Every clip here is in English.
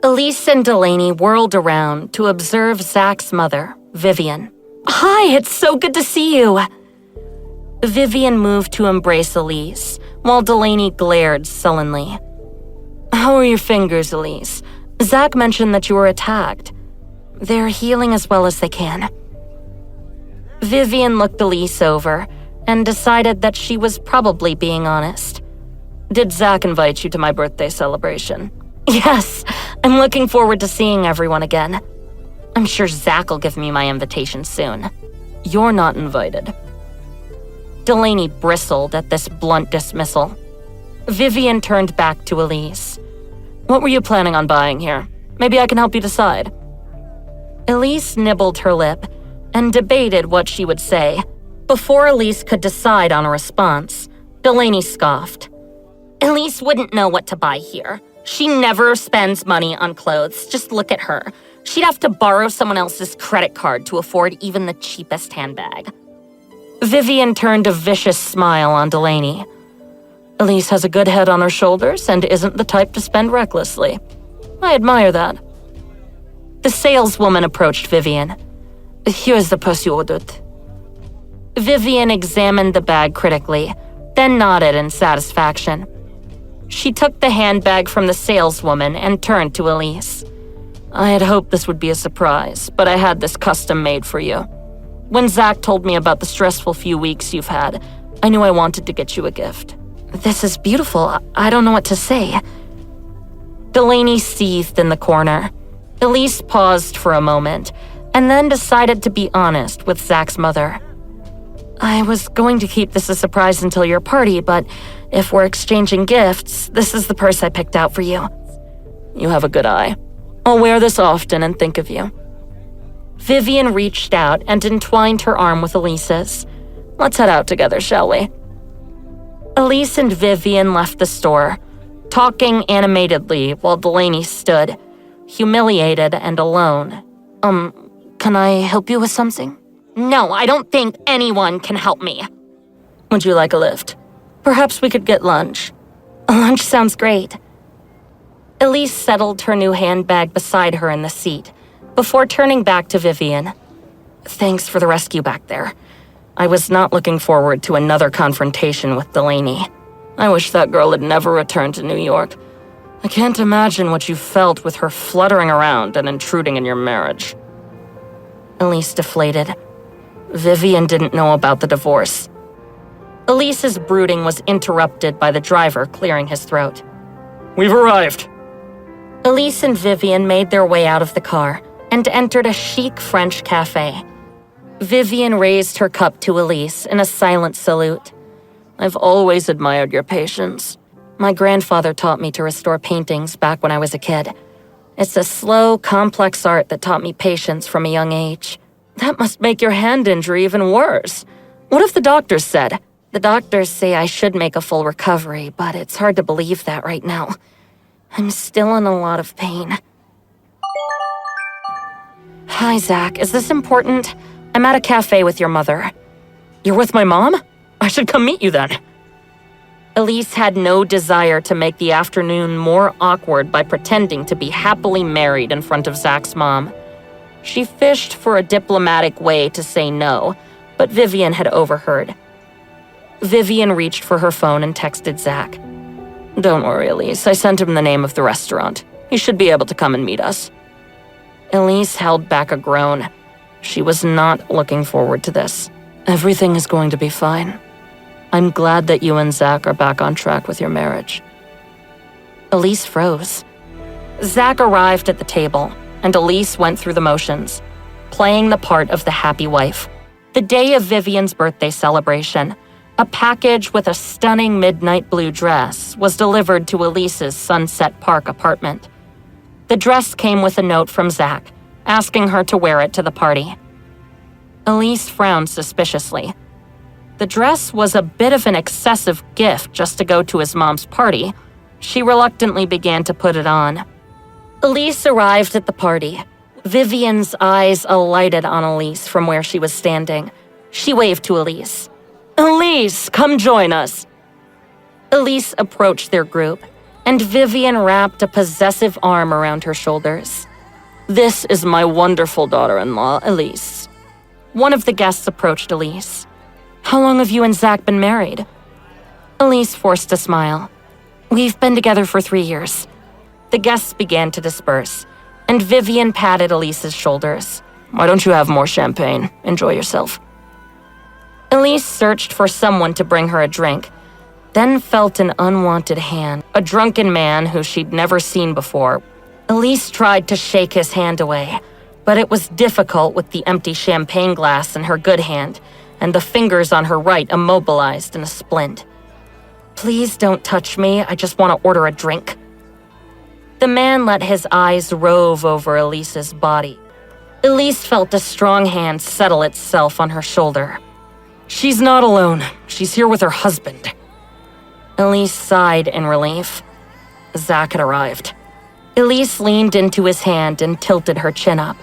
Elise and Delaney whirled around to observe Zach's mother, Vivien. "Hi, it's so good to see you." Vivien moved to embrace Elise, while Delaney glared sullenly. "How are your fingers, Elise? Zach mentioned that you were attacked." "They're healing as well as they can." Vivien looked Elise over and decided that she was probably being honest. "Did Zach invite you to my birthday celebration?" "Yes, I'm looking forward to seeing everyone again. I'm sure Zach will give me my invitation soon." "You're not invited." Delaney bristled at this blunt dismissal. Vivien turned back to Elise. "What were you planning on buying here? Maybe I can help you decide." Elise nibbled her lip and debated what she would say. Before Elise could decide on a response, Delaney scoffed. "Elise wouldn't know what to buy here. She never spends money on clothes. Just look at her. She'd have to borrow someone else's credit card to afford even the cheapest handbag." Vivien turned a vicious smile on Delaney. "Elise has a good head on her shoulders and isn't the type to spend recklessly. I admire that." The saleswoman approached Vivien. "Here's the purse you ordered." Vivien examined the bag critically, then nodded in satisfaction. She took the handbag from the saleswoman and turned to Elise. "I had hoped this would be a surprise, but I had this custom made for you. When Zach told me about the stressful few weeks you've had, I knew I wanted to get you a gift." "This is beautiful. I don't know what to say." Delaney seethed in the corner. Elise paused for a moment, and then decided to be honest with Zach's mother. "I was going to keep this a surprise until your party, but if we're exchanging gifts, this is the purse I picked out for you." "You have a good eye. I'll wear this often and think of you." Vivien reached out and entwined her arm with Elise's. "Let's head out together, shall we?" Elise and Vivien left the store, talking animatedly while Delaney stood, humiliated and alone. Can I help you with something?" "No, I don't think anyone can help me." "Would you like a lift? Perhaps we could get lunch." "Lunch sounds great." Elise settled her new handbag beside her in the seat, before turning back to Vivien. "Thanks for the rescue back there. I was not looking forward to another confrontation with Delaney. I wish that girl had never returned to New York. I can't imagine what you felt with her fluttering around and intruding in your marriage." Elise deflated. Vivien didn't know about the divorce. Elise's brooding was interrupted by the driver clearing his throat. "We've arrived." Elise and Vivien made their way out of the car and entered a chic French cafe. Vivien raised her cup to Elise in a silent salute. "I've always admired your patience. My grandfather taught me to restore paintings back when I was a kid. It's a slow, complex art that taught me patience from a young age." "That must make your hand injury even worse. What have the doctors said?" "The doctors say I should make a full recovery, but it's hard to believe that right now. I'm still in a lot of pain." "Hi, Zach. Is this important? I'm at a cafe with your mother." "You're with my mom? I should come meet you then." Elise had no desire to make the afternoon more awkward by pretending to be happily married in front of Zach's mom. She fished for a diplomatic way to say no, but Vivien had overheard. Vivien reached for her phone and texted Zach. "Don't worry, Elise. I sent him the name of the restaurant. He should be able to come and meet us." Elise held back a groan. She was not looking forward to this. "Everything is going to be fine. I'm glad that you and Zach are back on track with your marriage." Elise froze. Zach arrived at the table, and Elise went through the motions, playing the part of the happy wife. The day of Vivien's birthday celebration, a package with a stunning midnight blue dress was delivered to Elise's Sunset Park apartment. The dress came with a note from Zach, asking her to wear it to the party. Elise frowned suspiciously. The dress was a bit of an excessive gift just to go to his mom's party. She reluctantly began to put it on. Elise arrived at the party. Vivien's eyes alighted on Elise from where she was standing. She waved to Elise. "Elise, come join us." Elise approached their group, and Vivien wrapped a possessive arm around her shoulders. "This is my wonderful daughter-in-law, Elise." One of the guests approached Elise. "How long have you and Zach been married?" Elise forced a smile. "We've been together for 3 years." The guests began to disperse, and Vivien patted Elise's shoulders. "Why don't you have more champagne? Enjoy yourself." Elise searched for someone to bring her a drink, then felt an unwanted hand, a drunken man who she'd never seen before. Elise tried to shake his hand away, but it was difficult with the empty champagne glass in her good hand and the fingers on her right immobilized in a splint. "Please don't touch me, I just want to order a drink." The man let his eyes rove over Elise's body. Elise felt a strong hand settle itself on her shoulder. "She's not alone. She's here with her husband." Elise sighed in relief. Zach had arrived. Elise leaned into his hand and tilted her chin up,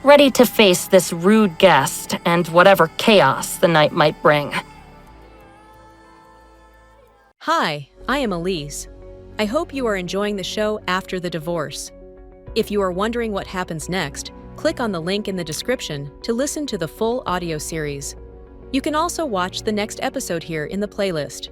ready to face this rude guest and whatever chaos the night might bring. Hi, I am Elise. I hope you are enjoying the show After the Divorce. If you are wondering what happens next, click on the link in the description to listen to the full audio series. You can also watch the next episode here in the playlist.